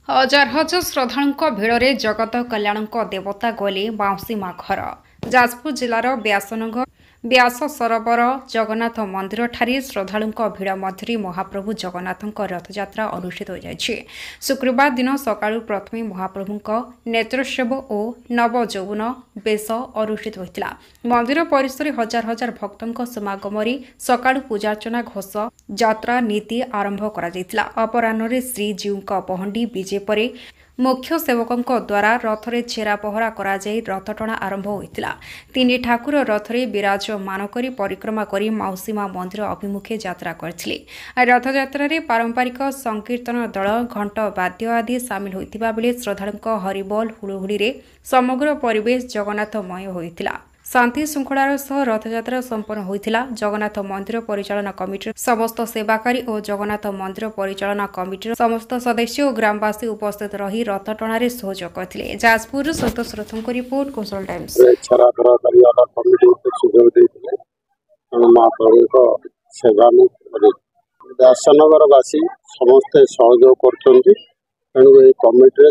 हजार हजार श्रद्धालुଙ୍କ ଭିଡ଼ରେ ଜଗତ କଲ୍ୟାଣଙ୍କ ଦେବତା ଗଲେ ମାଉସୀ ମା ଘର। ଯାଜପୁର ଜିଲ୍ଲାର ବ୍ୟାସ ସରୋବର ଜଗନ୍ନାଥ ମନ୍ଦିରଠାରେ ଶ୍ରଦ୍ଧାଳୁଙ୍କ ଭିଡ଼ ମଧ୍ୟରେ ମହାପ୍ରଭୁ ଜଗନ୍ନାଥଙ୍କ ରଥଯାତ୍ରା ଅନୁଷ୍ଠିତ ହୋଇଯାଇଛି। ଶୁକ୍ରବାର ଦିନ ସକାଳୁ ପ୍ରଥମେ ମହାପ୍ରଭୁଙ୍କ ନେତ୍ରୋତ୍ସବ ଓ ନବଯୌବନ ବେଶ ଅନୁଷ୍ଠିତ ହୋଇଥିଲା। ମନ୍ଦିର ପରିସରରେ ହଜାର ହଜାର ଭକ୍ତଙ୍କ ସମାଗମରେ ସକାଳୁ ପୂଜାର୍ଚ୍ଚନା ଘୋଷ ଯାତ୍ରା ନୀତି ଆରମ୍ଭ କରାଯାଇଥିଲା। ଅପରାହ୍ନରେ ଶ୍ରୀଜୀଉଙ୍କ ପହଣ୍ଡି ବିଜେ ପରେ ମୁଖ୍ୟ ସେବକଙ୍କ ଦ୍ୱାରା ରଥରେ ଛେରା ପହରା କରାଯାଇ ରଥଟଣା ଆରମ୍ଭ ହୋଇଥିଲା। ତିନି ଠାକୁର ରଥରେ ବିରାଜମାନ କରି ପରିକ୍ରମା କରି ମାଉସୀ ମା ମନ୍ଦିର ଅଭିମୁଖେ ଯାତ୍ରା କରିଥିଲେ। ରଥଯାତ୍ରାରେ ପାରମ୍ପରିକ ସଂକୀର୍ତ୍ତନ ଦଳ ଘଣ୍ଟ ବାଦ୍ୟ ଆଦି ସାମିଲ ହୋଇଥିବା ବେଳେ ଶ୍ରଦ୍ଧାଳୁଙ୍କ ହରିବୋଲ ହୁଳୁହୁଳିରେ ସମଗ୍ର ପରିବେଶ ଜଗନ୍ନାଥମୟ ହୋଇଥିଲା। ଶାନ୍ତି ଶୃଙ୍ଖଳାର ସହ ରଥଯାତ୍ରା ସମ୍ପନ୍ନ ହୋଇଥିଲା। ଜଗନ୍ନାଥ ମନ୍ଦିର ପରିଚାଳନା କମିଟିର ସମସ୍ତ ସେବାକାରୀ ଓ ଜଗନ୍ନାଥ ମନ୍ଦିର ପରିଚାଳନା କମିଟିର ସମସ୍ତ ସଦସ୍ୟ ଓ ଗ୍ରାମବାସୀ ଉପସ୍ଥିତ ରହି ରଥଟଣାରେ ସହଯୋଗ କରିଥିଲେ। ଯାଜପୁରରୁ ସନ୍ତୋଷ ରଥଙ୍କ ରିପୋର୍ଟ, କୌଶଳ ଟାଇମ୍ସ। ବ୍ୟାସନଗରବାସୀ ସମସ୍ତେ ସହଯୋଗ କରୁଛନ୍ତି। ତେଣୁ ଏହି କମିଟିରେ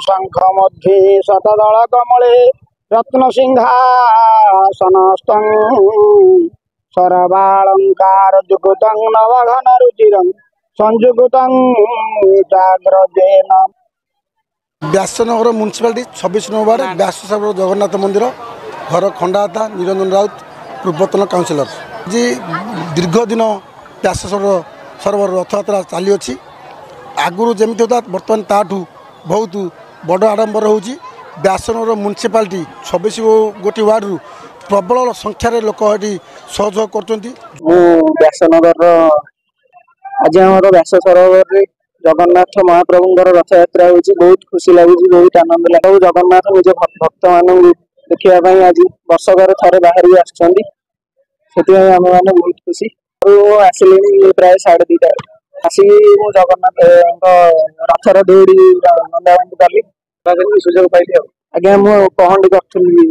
ଶଙ୍ଖ ମଧ୍ୟ ଶତଦଳ କମଳେ ରତ୍ନ ସିଂହାସନସ୍ତଂ ସରବାଳଙ୍କାର ଯୁଗତଂ ନବଘନ ରୁଚିରଂ ସଂଯୁକ୍ତଂ ଜାଗ୍ରତେନ। ବ୍ୟାସନଗର ମ୍ୟୁନିସିପାଲିଟି 26 ନମ୍ବର ବ୍ୟାସ ସରୋବର ଜଗନ୍ନାଥ ମନ୍ଦିର ଘର ଖଣ୍ଡାତା ନିରଞ୍ଜନ ରାଉତ ପୂର୍ବତନ କାଉନସିଲର। ଆଜି ଦୀର୍ଘ ଦିନ ବ୍ୟାସ ସରୋବର ରଥଯାତ୍ରା ଚାଲିଅଛି। ଆଗରୁ ଯେମିତି ହେଉଥିଲା ବର୍ତ୍ତମାନ ତାଠୁ ବହୁତ ବଡ଼ ଆଡ଼ମ୍ବର ହେଉଛି। ବ୍ୟାସନଗର ମ୍ୟୁନିସିପାଲିଟି 26 ଗୋଟି ୱାର୍ଡ଼ରୁ ପ୍ରବଳ ସଂଖ୍ୟାରେ ଲୋକ ଏଠି ସହଯୋଗ କରୁଛନ୍ତି। ମୁଁ ବ୍ୟାସନଗରର ଆଜି ଆମର ବ୍ୟାସ ସରୋବରରେ ଜଗନ୍ନାଥ ମହାପ୍ରଭୁଙ୍କର ରଥଯାତ୍ରା ହେଉଛି। ବହୁତ ଖୁସି ଲାଗୁଛି, ବହୁତ ଆନନ୍ଦ ଲାଗେ। ଜଗନ୍ନାଥ ନିଜ ଭକ୍ତମାନଙ୍କୁ ଦେଖିବା ପାଇଁ ଆଜି ବର୍ଷକରେ ଥରେ ବାହାରିକି ଆସୁଛନ୍ତି। ସେଥିପାଇଁ ଆମେମାନେ ବହୁତ ଖୁସି। ଆସିଲିଣି ପ୍ରାୟ 2:30 ଆସିକି ମୁଁ ଜଗନ୍ନାଥଙ୍କ ରଥର ଦୌଡ଼ି ବନ୍ଦାବନ୍ଧି କଲି, ସୁଯୋଗ ପାଇଲି। ଆଜ୍ଞା ମୁଁ ପହଣ୍ଡି କରୁଥିଲି।